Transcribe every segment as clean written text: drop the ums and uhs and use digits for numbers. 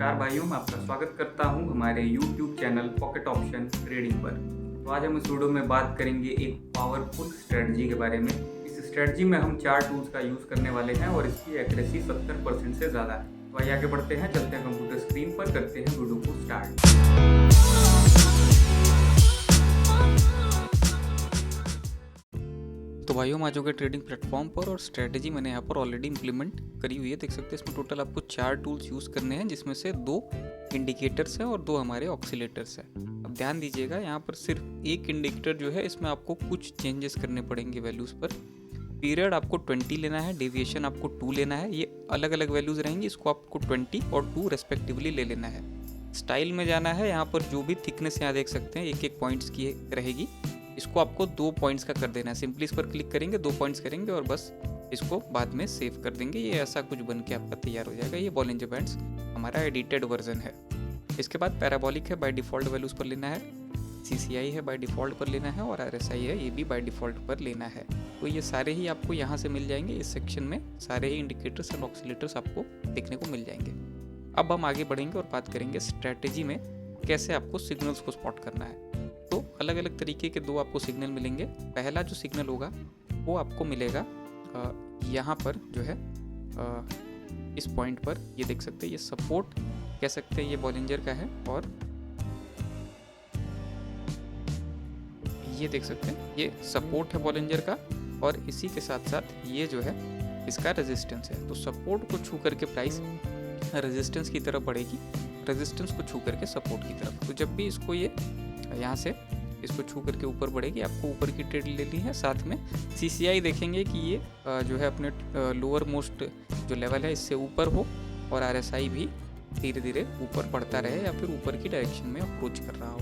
नमस्कार भाइयों, मैं आपका स्वागत करता हूं हमारे YouTube channel pocket option trading पर। तो आज हम इस वीडियो में बात करेंगे एक पावरफुल स्ट्रेटजी के बारे में। इस स्ट्रेटजी में हम 4 टूल्स का यूज़ करने वाले हैं और इसकी एक्यूरेसी 70% से ज़्यादा है। तो आइए आगे बढ़ते हैं, चलते हैं कंप्यूटर स्क्रीन पर, करते हैं वीडियो को स्टार्ट। तो भाइयों, हम आ चुके ट्रेडिंग प्लेटफॉर्म पर और स्ट्रेटजी मैंने यहाँ पर ऑलरेडी इंप्लीमेंट करी हुई है। देख सकते हैं इसमें टोटल आपको 4 टूल्स यूज़ करने हैं, जिसमें से 2 इंडिकेटर्स हैं और 2 हमारे ऑक्सीलेटर्स हैं। अब ध्यान दीजिएगा, यहाँ पर सिर्फ एक इंडिकेटर जो है, इसमें आपको कुछ चेंजेस करने पड़ेंगे वैल्यूज़ पर। पीरियड आपको 20 लेना है, डेविएशन आपको 2 लेना है। ये अलग अलग वैल्यूज़ रहेंगी, इसको आपको 20 और 2 रेस्पेक्टिवली ले लेना है। स्टाइल में जाना है, यहाँ पर जो भी थिकनेस यहाँ देख सकते हैं एक पॉइंट्स की रहेगी, इसको आपको 2 पॉइंट्स का कर देना है। सिंपली इस पर क्लिक करेंगे, 2 पॉइंट्स करेंगे और बस इसको बाद में सेव कर देंगे। ये ऐसा कुछ बन के आपका तैयार हो जाएगा। ये बॉलिंजर बैंड्स हमारा एडिटेड वर्जन है। इसके बाद पैराबोलिक है, बाय डिफ़ॉल्ट वैल्यूज़ पर लेना है। CCI है, बाय डिफ़ॉल्ट पर लेना है। और RSI है, ये भी बाय डिफ़ॉल्ट पर लेना है। तो ये सारे ही आपको यहाँ से मिल जाएंगे। इस सेक्शन में सारे ही इंडिकेटर्स और ऑक्सीलेटर्स आपको देखने को मिल जाएंगे। अब हम आगे बढ़ेंगे और बात करेंगे स्ट्रैटेजी में कैसे आपको सिग्नल्स को स्पॉट करना है। तो अलग अलग तरीके के 2 आपको सिग्नल मिलेंगे। पहला जो सिग्नल होगा वो आपको मिलेगा यहाँ पर जो है इस पॉइंट पर। ये देख सकते हैं, ये सपोर्ट कह सकते हैं, ये बॉलिंजर का है। और ये देख सकते हैं, ये सपोर्ट है बॉलिंजर का और इसी के साथ साथ ये जो है इसका रेजिस्टेंस है। तो सपोर्ट को छू करके प्राइस रेजिस्टेंस की तरफ बढ़ेगी, रेजिस्टेंस को छू करके सपोर्ट की तरफ। तो जब भी इसको ये यहाँ से इसको छू करके ऊपर बढ़ेगी, आपको ऊपर की ट्रेड लेनी है। साथ में CCI देखेंगे कि ये जो है अपने लोअर मोस्ट जो लेवल है इससे ऊपर हो और RSI भी धीरे धीरे ऊपर बढ़ता रहे या फिर ऊपर की डायरेक्शन में अप्रोच कर रहा हो।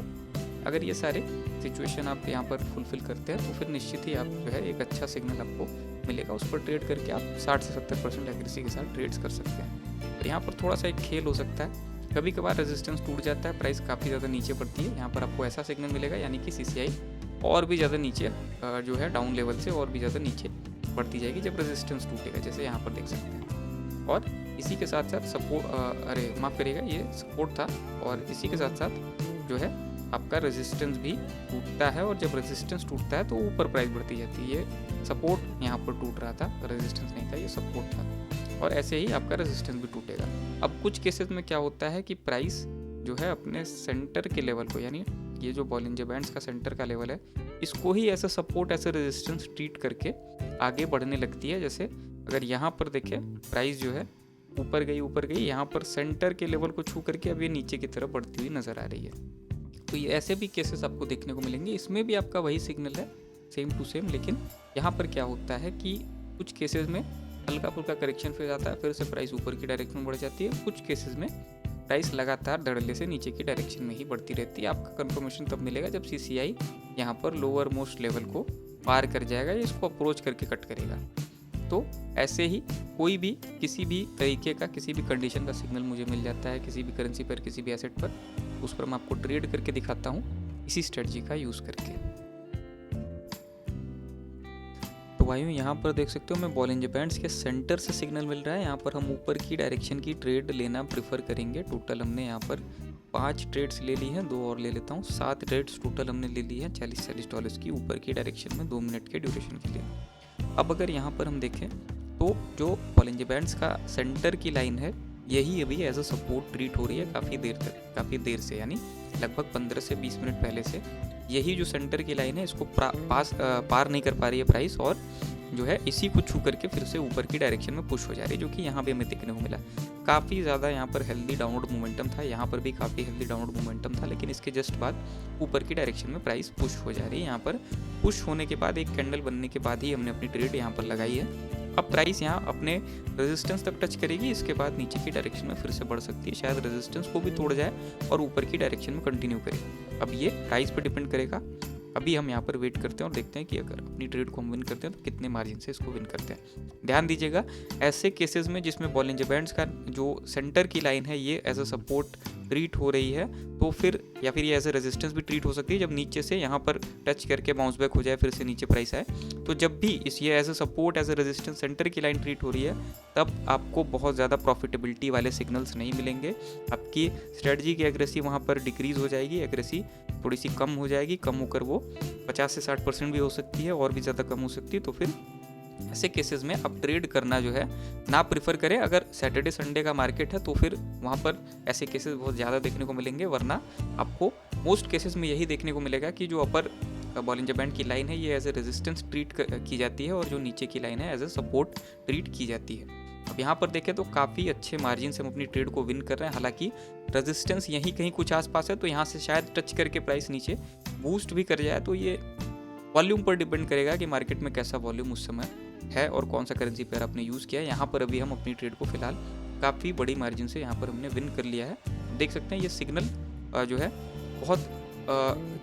अगर ये सारे सिचुएशन आप यहाँ पर फुलफिल करते हैं तो फिर निश्चित ही आप जो है एक अच्छा सिग्नल आपको मिलेगा। उस पर ट्रेड करके आप 60 से 70% एक्यूरेसी के साथ ट्रेड्स कर सकते हैं। तो यहाँ पर थोड़ा सा एक खेल हो सकता है। कभी कभार रेजिस्टेंस टूट जाता है, प्राइस काफ़ी ज़्यादा नीचे पड़ती है। यहाँ पर आपको ऐसा सिग्नल मिलेगा, यानी कि CCI और भी ज़्यादा नीचे जो है डाउन लेवल से और भी ज़्यादा नीचे बढ़ती जाएगी जब रेजिस्टेंस टूटेगा, जैसे यहाँ पर देख सकते हैं। और इसी के साथ साथ सपोर्ट माफ़ करिएगा, ये सपोर्ट था और इसी के साथ साथ जो है आपका रेजिस्टेंस भी टूटता है। और जब रेजिस्टेंस टूटता है तो ऊपर प्राइस बढ़ती जाती है। ये सपोर्ट यहाँ पर टूट रहा था, रेजिस्टेंस नहीं था, ये सपोर्ट था। और ऐसे ही आपका रेजिस्टेंस भी टूटेगा। अब कुछ केसेस में क्या होता है कि प्राइस जो है अपने सेंटर के लेवल को, यानी ये जो बॉलिंजर बैंड्स का सेंटर का लेवल है, इसको ही ऐसा सपोर्ट ऐसे रेजिस्टेंस ट्रीट करके आगे बढ़ने लगती है। जैसे अगर यहाँ पर देखें, प्राइस जो है ऊपर गई, यहाँ पर सेंटर के लेवल को छू करके अब ये नीचे की तरफ बढ़ती हुई नज़र आ रही है। तो ये ऐसे भी केसेस आपको देखने को मिलेंगे। इसमें भी आपका वही सिग्नल है, सेम टू सेम। लेकिन यहाँ पर क्या होता है कि कुछ केसेस में हल्का फुल्का करेक्शन फेज आता है, फिर से प्राइस ऊपर की डायरेक्शन में बढ़ जाती है। कुछ केसेस में प्राइस लगातार धड़ल्ले से नीचे की डायरेक्शन में ही बढ़ती रहती है। आपका कंफर्मेशन तब मिलेगा जब CCI यहाँ पर लोअर मोस्ट लेवल को पार कर जाएगा, या इसको अप्रोच करके कट करेगा। तो ऐसे ही कोई भी किसी भी तरीके का किसी भी कंडीशन का सिग्नल मुझे मिल जाता है किसी भी करेंसी पर, किसी भी एसेट पर, उस पर मैं आपको ट्रेड करके दिखाता हूँ इसी स्ट्रेटजी का यूज़ करके। तो भाइयों, यहाँ पर देख सकते हो मैं बॉलिंजर बैंड्स के सेंटर से सिग्नल मिल रहा है। यहाँ पर हम ऊपर की डायरेक्शन की ट्रेड लेना प्रेफर करेंगे। टोटल हमने यहाँ पर 5 ट्रेड्स ले ली हैं, 2 और ले लेता हूँ। 7 ट्रेड्स टोटल हमने ले ली है $40 की ऊपर की डायरेक्शन में 2 मिनट के ड्यूरेशन के लिए। अब अगर यहाँ पर हम देखें तो जो बॉलिंजर बैंड्स का सेंटर की लाइन है, यही अभी एज अ सपोर्ट ट्रीट हो रही है काफ़ी देर से, यानी लगभग 15 से 20 मिनट पहले से। यही जो सेंटर की लाइन है, इसको पार नहीं कर पा रही है प्राइस, और जो है इसी को छू करके फिर से ऊपर की डायरेक्शन में पुश हो जा रही है, जो कि यहाँ भी हमें देखने को मिला। काफ़ी ज़्यादा यहाँ पर हेल्दी डाउनवर्ड मोमेंटम था, यहाँ पर भी काफ़ी हेल्दी डाउनवर्ड मोमेंटम था, लेकिन इसके जस्ट बाद ऊपर की डायरेक्शन में प्राइस पुश हो जा रही है। यहाँ पर पुश होने के बाद एक कैंडल बनने के बाद ही हमने अपनी ट्रेड यहाँ पर लगाई है। अब प्राइस यहाँ अपने रेजिस्टेंस तक टच करेगी, इसके बाद नीचे की डायरेक्शन में फिर से बढ़ सकती है। शायद रेजिस्टेंस को भी तोड़ जाए और ऊपर की डायरेक्शन में कंटिन्यू करे। अब ये प्राइस पर डिपेंड करेगा। अभी हम यहाँ पर वेट करते हैं और देखते हैं कि अगर अपनी ट्रेड को हम विन करते हैं तो कितने मार्जिन से इसको विन करते हैं। ध्यान दीजिएगा, ऐसे केसेस में जिसमें बॉलिंजर बैंड्स का जो सेंटर की लाइन है ये एज अ सपोर्ट ट्रीट हो रही है, तो फिर या फिर ये एज ए रेजिस्टेंस भी ट्रीट हो सकती है। जब नीचे से यहाँ पर टच करके बाउंस बैक हो जाए, फिर से नीचे प्राइस आए, तो जब भी इस ये as a support as a resistance center की लाइन ट्रीट हो रही है, तब आपको बहुत ज़्यादा प्रॉफिटेबिलिटी वाले सिग्नल्स नहीं मिलेंगे। आपकी स्ट्रेटजी की एग्रेसी वहाँ पर डिक्रीज़ हो जाएगी, एग्रेसी थोड़ी सी कम हो जाएगी, कम होकर वो 50 से 60% भी हो सकती है, और भी ज़्यादा कम हो सकती है। तो फिर ऐसे केसेस में आप ट्रेड करना जो है ना प्रिफर करें। अगर सैटरडे संडे का मार्केट है तो फिर वहाँ पर ऐसे केसेस बहुत ज़्यादा देखने को मिलेंगे, वरना आपको मोस्ट केसेस में यही देखने को मिलेगा कि जो अपर बॉलिंजर बैंड की लाइन है ये एज ए रेजिस्टेंस ट्रीट की जाती है, और जो नीचे की लाइन है एज ए सपोर्ट ट्रीट की जाती है। अब यहाँ पर देखें तो काफ़ी अच्छे मार्जिन से हम अपनी ट्रेड को विन कर रहे हैं। हालांकि रेजिस्टेंस यहीं कहीं कुछ आसपास है, तो यहाँ से शायद टच करके प्राइस नीचे बूस्ट भी कर जाए, तो ये वॉल्यूम पर डिपेंड करेगा कि मार्केट में कैसा वॉल्यूम उस समय है और कौन सा करेंसी पेयर आपने यूज़ किया है। यहाँ पर अभी हम अपनी ट्रेड को फिलहाल काफ़ी बड़ी मार्जिन से यहाँ पर हमने विन कर लिया है। देख सकते हैं ये सिग्नल जो है बहुत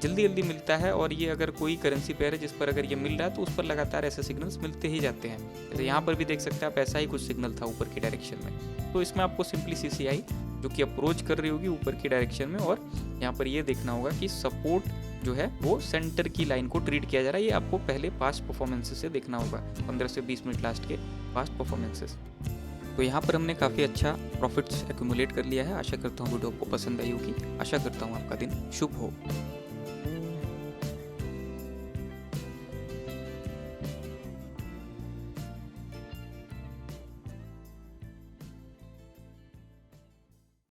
जल्दी जल्दी मिलता है, और ये अगर कोई करेंसी पेयर है जिस पर अगर ये मिल रहा है तो उस पर लगातार ऐसे सिग्नल्स मिलते ही जाते हैं। जैसे यहाँ पर भी देख सकते हैं आप, ऐसा ही कुछ सिग्नल था ऊपर की डायरेक्शन में। तो इसमें आपको सिंपली CCI जो कि अप्रोच कर रही होगी ऊपर की डायरेक्शन में, और यहाँ पर ये देखना होगा कि सपोर्ट जो है वो सेंटर की लाइन को ट्रीट किया जा रहा है। ये आपको पहले पास्ट परफॉर्मेंसेस से देखना होगा, 15 से 20 मिनट लास्ट के पास्ट परफॉर्मेंसेस। तो यहाँ पर हमने काफ़ी अच्छा प्रॉफिट्स एक्यूमुलेट कर लिया है। आशा करता हूँ वीडियो आपको पसंद आई होगी। आशा करता हूँ आपका दिन शुभ हो।